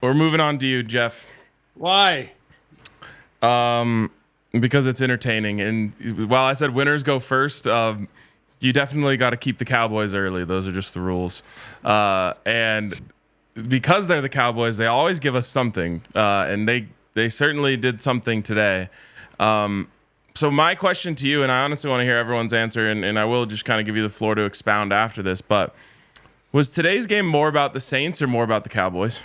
We're moving on to you, Jeff. Why? Because it's entertaining. And while I said winners go first, you definitely got to keep the Cowboys early. Those are just the rules. And because they're the Cowboys, they always give us something. And they certainly did something today. So my question to you, and I honestly want to hear everyone's answer, and I will just kind of give you the floor to expound after this, but was today's game more about the Saints or more about the Cowboys?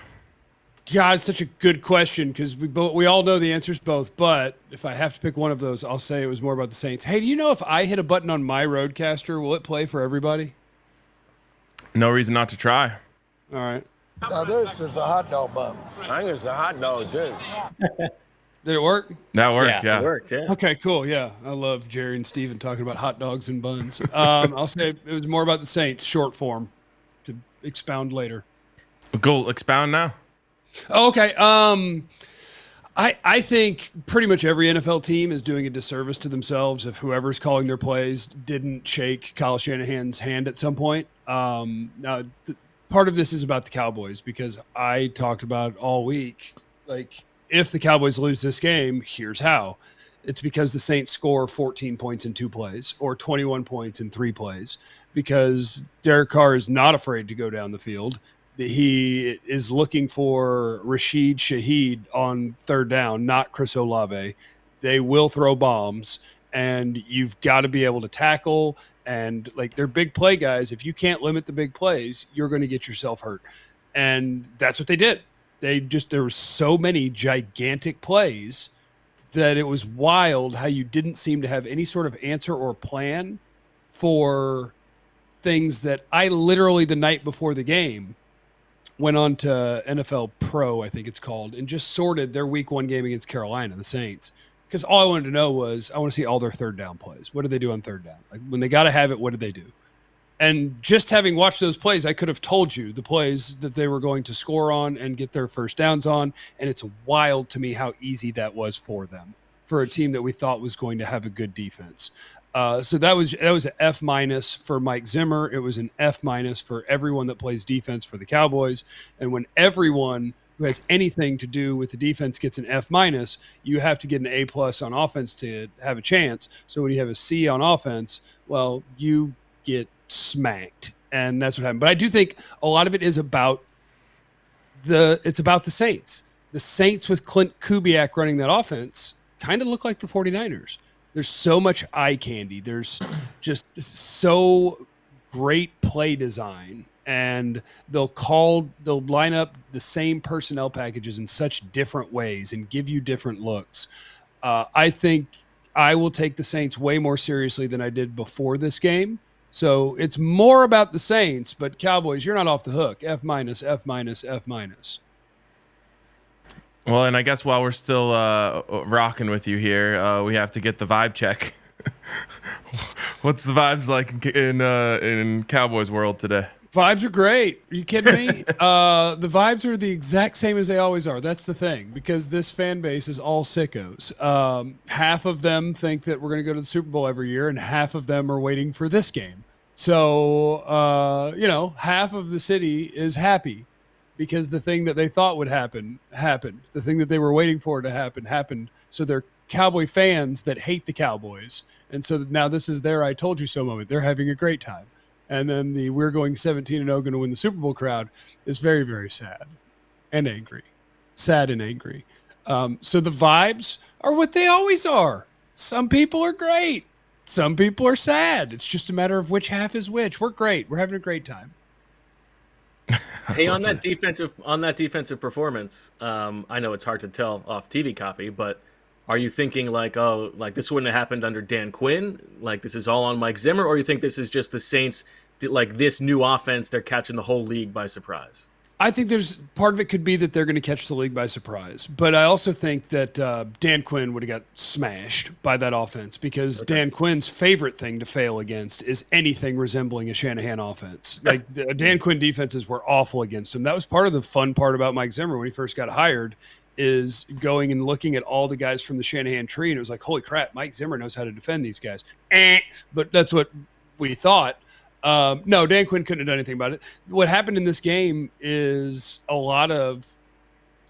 God, it's such a good question because we all know the answer's both. But if I have to pick one of those, I'll say it was more about the Saints. Hey, do you know if I hit a button on my Roadcaster, will it play for everybody? No reason not to try. All right. Now this is a hot dog bun. I think it's a hot dog too. Did it work? That worked, yeah. It worked, yeah. Okay, cool. Yeah, I love Jerry and Steven talking about hot dogs and buns. I'll say it was more about the Saints, short form, to expound later. Go expound now. Okay. I think pretty much every NFL team is doing a disservice to themselves if whoever's calling their plays didn't shake Kyle Shanahan's hand at some point. Now, part of this is about the Cowboys because I talked about all week, like, if the Cowboys lose this game, here's how. It's because the Saints score 14 points in 2 plays or 21 points in 3 plays because Derek Carr is not afraid to go down the field. He is looking for Rashid Shaheed on third down, not Chris Olave. They will throw bombs, and you've got to be able to tackle. And, like, they're big play guys. If you can't limit the big plays, you're going to get yourself hurt. And that's what they did. There were so many gigantic plays that it was wild how you didn't seem to have any sort of answer or plan for things that I literally the night before the game went on to NFL Pro, I think it's called, and just sorted their week 1 game against Carolina, the Saints. Because all I wanted to know was I want to see all their third down plays. What did they do on third down? Like when they got to have it, what did they do? And just having watched those plays, I could have told you the plays that they were going to score on and get their first downs on. And it's wild to me how easy that was for them, for a team that we thought was going to have a good defense. So that was an F- for Mike Zimmer. It was an F- for everyone that plays defense for the Cowboys. And when everyone who has anything to do with the defense gets an F-, you have to get an A+ on offense to have a chance. So when you have a C on offense, well, you get smacked, and that's what happened. But I do think a lot of it is about the Saints. The Saints with Clint Kubiak running that offense kind of look like the 49ers. There's so much eye candy. There's just so great play design, and they'll line up the same personnel packages in such different ways and give you different looks. I think I will take the Saints way more seriously than I did before this game. So it's more about the Saints, but Cowboys, you're not off the hook. F-, F-. Well, and I guess while we're still rocking with you here, we have to get the vibe check. What's the vibes like in Cowboys world today? Vibes are great. Are you kidding me? The vibes are the exact same as they always are. That's the thing, because this fan base is all sickos. Half of them think that we're going to go to the Super Bowl every year, and half of them are waiting for this game. So, half of the city is happy because the thing that they thought would happen happened. The thing that they were waiting for to happen happened. So they're Cowboy fans that hate the Cowboys. And so now this is their I told you so moment. They're having a great time. And then the we're going 17-0 going to win the Super Bowl crowd is very, very sad and angry. Sad and angry. So the vibes are what they always are. Some people are great. Some people are sad. It's just a matter of which half is which. We're great. We're having a great time. Hey, on that defensive performance, I know it's hard to tell off TV copy, but are you thinking like this wouldn't have happened under Dan Quinn? Like this is all on Mike Zimmer, or you think this is just the Saints, like this new offense, they're catching the whole league by surprise? I think there's part of it could be that they're going to catch the league by surprise, but I also think that Dan Quinn would have got smashed by that offense because Dan Quinn's favorite thing to fail against is anything resembling a Shanahan offense. Like the Dan Quinn defenses were awful against him. That was part of the fun part about Mike Zimmer when he first got hired, is going and looking at all the guys from the Shanahan tree, and it was like, holy crap, Mike Zimmer knows how to defend these guys. But that's what we thought. No, Dan Quinn couldn't have done anything about it. What happened in this game is a lot of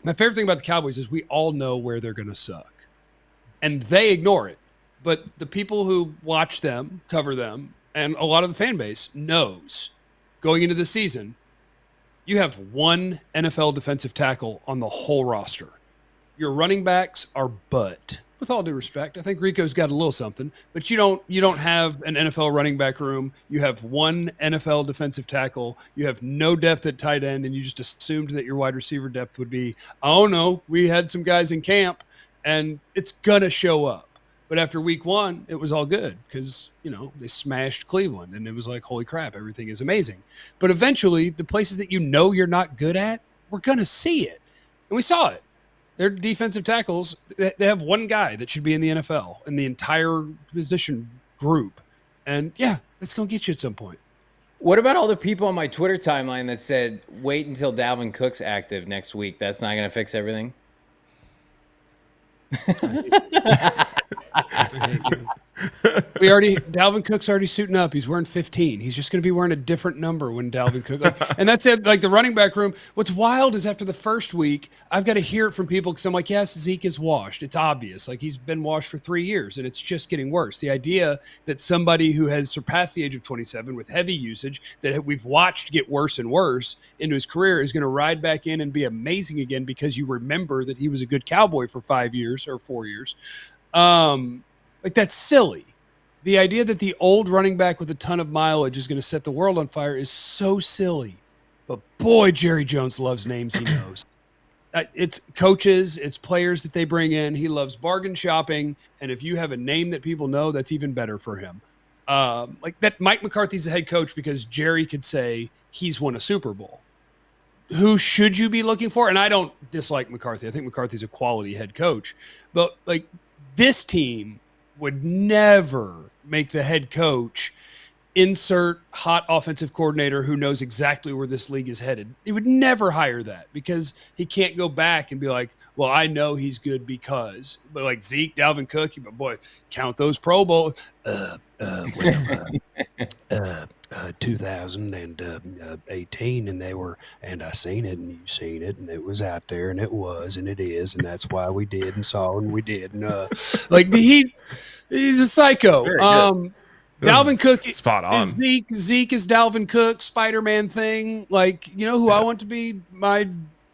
My favorite thing about the Cowboys is we all know where they're going to suck, and they ignore it. But the people who watch them, cover them, and a lot of the fan base knows going into the season, you have one NFL defensive tackle on the whole roster. Your running backs are butt. With all due respect, I think Rico's got a little something, but you don't have an NFL running back room. You have one NFL defensive tackle. You have no depth at tight end, and you just assumed that your wide receiver depth would be, oh no, we had some guys in camp, and it's gonna show up. But after week 1, it was all good because, they smashed Cleveland, and it was like, holy crap, everything is amazing. But eventually, the places that you're not good at, we're gonna see it, and we saw it. Their defensive tackles, they have one guy that should be in the NFL in the entire position group. And yeah, that's going to get you at some point. What about all the people on my Twitter timeline that said, wait until Dalvin Cook's active next week? That's not going to fix everything? Dalvin Cook's already suiting up. He's wearing 15. He's just going to be wearing a different number when Dalvin Cook. And that's it. Like the running back room. What's wild is after the first week, I've got to hear it from people because I'm like, yes, Zeke is washed. It's obvious. Like he's been washed for 3 years and it's just getting worse. The idea that somebody who has surpassed the age of 27 with heavy usage that we've watched get worse and worse into his career is going to ride back in and be amazing again because you remember that he was a good Cowboy for 5 years or 4 years. Like that's silly. The idea that the old running back with a ton of mileage is going to set the world on fire is so silly. But boy, Jerry Jones loves names he knows. It's coaches, it's players that they bring in. He loves bargain shopping. And if you have a name that people know, that's even better for him. Like that Mike McCarthy's the head coach because Jerry could say he's won a Super Bowl. Who should you be looking for? And I don't dislike McCarthy. I think McCarthy's a quality head coach. But like this team would never make the head coach insert hot offensive coordinator who knows exactly where this league is headed. He would never hire that because he can't go back and be like, well, I know he's good because. But like Zeke, Dalvin Cook, but boy, count those Pro Bowls. 2018 and I seen it and you seen it and it was out there and it was and it is and that's why we did and saw and we did and like he's a psycho. Dalvin Cook spot on. Is Zeke is Dalvin Cook Spider-Man thing. Like who I want to be my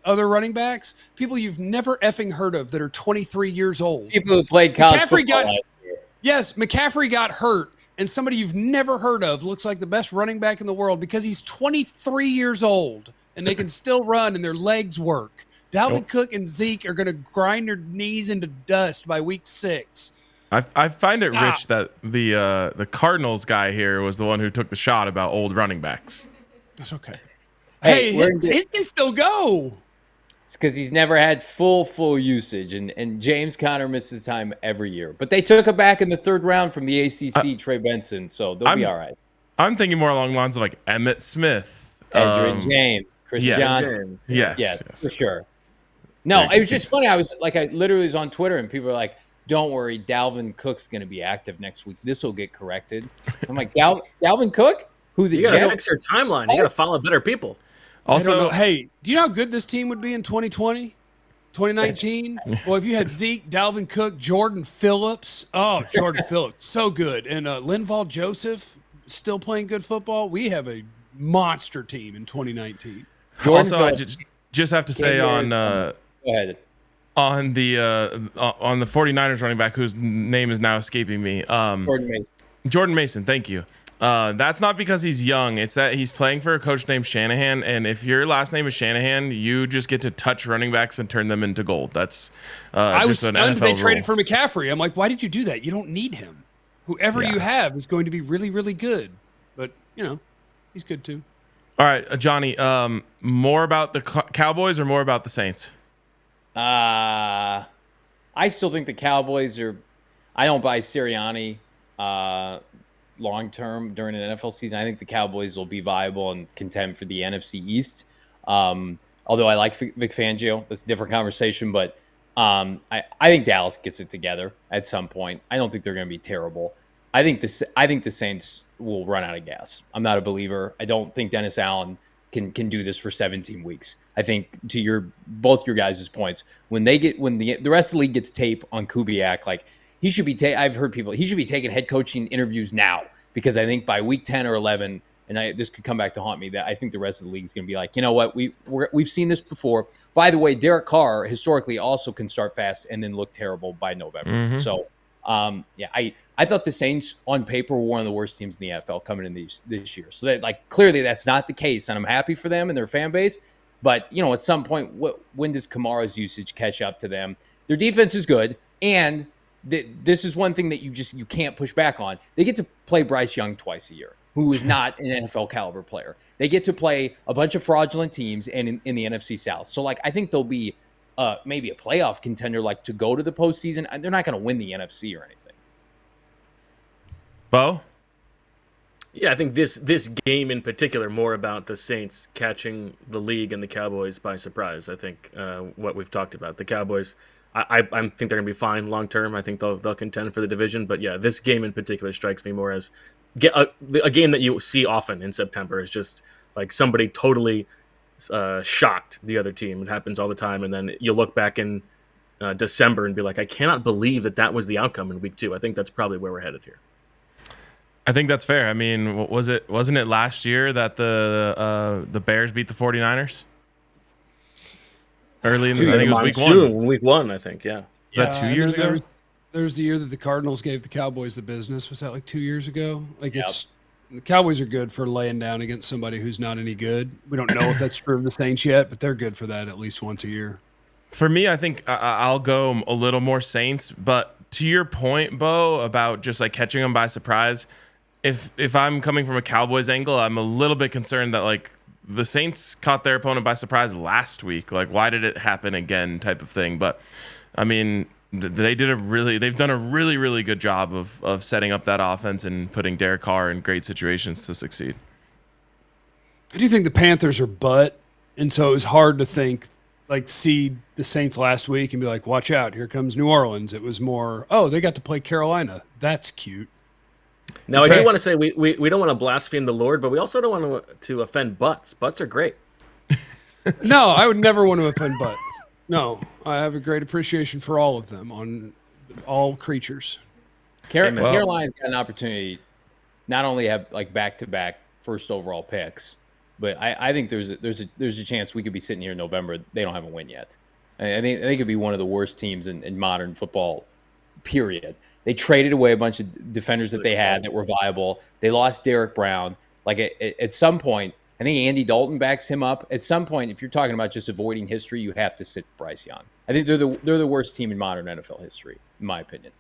other running backs? People you've never effing heard of that are 23 years old. People who played college football last year. Yes, McCaffrey got hurt. And somebody you've never heard of looks like the best running back in the world because he's 23 years old and they can still run and their legs work. Dalvin Cook and Zeke are going to grind their knees into dust by week 6. I find it rich that the Cardinals guy here was the one who took the shot about old running backs. That's okay. Hey, his can still go. It's because he's never had full usage, and James Conner misses time every year. But they took him back in the 3rd round from the ACC, Trey Benson, so they'll be all right. I'm thinking more along the lines of like Emmitt Smith, Edgerrin James, Chris Johnson. Yes, for sure. No, it was just funny. I literally was on Twitter, and people were like, "Don't worry, Dalvin Cook's going to be active next week. This will get corrected." I'm like, Dalvin Cook, who the you got to Jets? fix your timeline. You got to follow better people. Also, hey, do you know how good this team would be in 2020, 2019? Well, if you had Zeke, Dalvin Cook, Jordan Phillips. Oh, Jordan Phillips, so good. And Linval Joseph still playing good football. We have a monster team in 2019. Also, I just have to say on Go ahead. on the 49ers running back whose name is now escaping me. Jordan Mason, thank you. That's not because he's young. It's that he's playing for a coach named Shanahan. And if your last name is Shanahan, you just get to touch running backs and turn them into gold. That's I was just an stunned NFL they traded rule. for McCaffrey. I'm like, why did you do that? You don't need him. Whoever you have is going to be really, really good. But, he's good too. All right, Johnny, more about the Cowboys or more about the Saints? I still think the Cowboys are – I don't buy Sirianni long-term during an NFL season. I think the Cowboys will be viable and contend for the NFC East. Although I like Vic Fangio. That's a different conversation. But I think Dallas gets it together at some point. I don't think they're going to be terrible. I think the Saints will run out of gas. I'm not a believer. I don't think Dennis Allen can do this for 17 weeks. I think to both your guys' points, when the rest of the league gets tape on Kubiak, like he should be I've heard people, he should be taking head coaching interviews now, because I think by week 10 or 11, and this could come back to haunt me, that I think the rest of the league is going to be like, you know what, we've seen this before. By the way, Derek Carr historically also can start fast and then look terrible by November. Mm-hmm. So I thought the Saints on paper were one of the worst teams in the NFL coming in this year. So that, like, clearly that's not the case, and I'm happy for them and their fan base. But at some point, when does Kamara's usage catch up to them? Their defense is good, and this is one thing that you can't push back on. They get to play Bryce Young twice a year, who is not an NFL caliber player. They get to play a bunch of fraudulent teams in the NFC South. So, like, I think they'll be maybe a playoff contender, like, to go to the postseason. They're not going to win the NFC or anything. Bo? Yeah, I think this game in particular, more about the Saints catching the league and the Cowboys by surprise. I think what we've talked about. The Cowboys, I think they're going to be fine long term. I think they'll contend for the division. But yeah, this game in particular strikes me more as a game that you see often in September. Is just like somebody totally shocked the other team. It happens all the time. And then you look back in December and be like, I cannot believe that was the outcome in week 2. I think that's probably where we're headed here. I think that's fair. I mean, wasn't it last year that the Bears beat the 49ers? Early in the season, it was week 1, I think, yeah. Is that 2 years ago? There was the year that the Cardinals gave the Cowboys the business. Was that like 2 years ago? Like, the Cowboys are good for laying down against somebody who's not any good. We don't know if that's true of the Saints yet, but they're good for that at least once a year. For me, I think I'll go a little more Saints, but to your point, Bo, about just like catching them by surprise, if I'm coming from a Cowboys angle, I'm a little bit concerned that, like, the Saints caught their opponent by surprise last week. Like, why did it happen again, type of thing. But I mean, they've done a really, really good job of setting up that offense and putting Derek Carr in great situations to succeed. I do think the Panthers are butt, and so it was hard to see the Saints last week and be like, watch out, here comes New Orleans. It was more, they got to play Carolina. That's cute. Now, I do want to say we don't want to blaspheme the Lord, but we also don't want to offend butts. Butts are great. No, I would never want to offend butts. No, I have a great appreciation for all of them, on all creatures. Carolina's got an opportunity not only have like back-to-back first overall picks, but I think there's a chance we could be sitting here in November. They don't have a win yet. I think it could be one of the worst teams in modern football, period. They traded away a bunch of defenders that they had that were viable. They lost Derek Brown. Like, at some point, I think Andy Dalton backs him up. At some point, if you're talking about just avoiding history, you have to sit Bryce Young. I think they're the worst team in modern NFL history, in my opinion.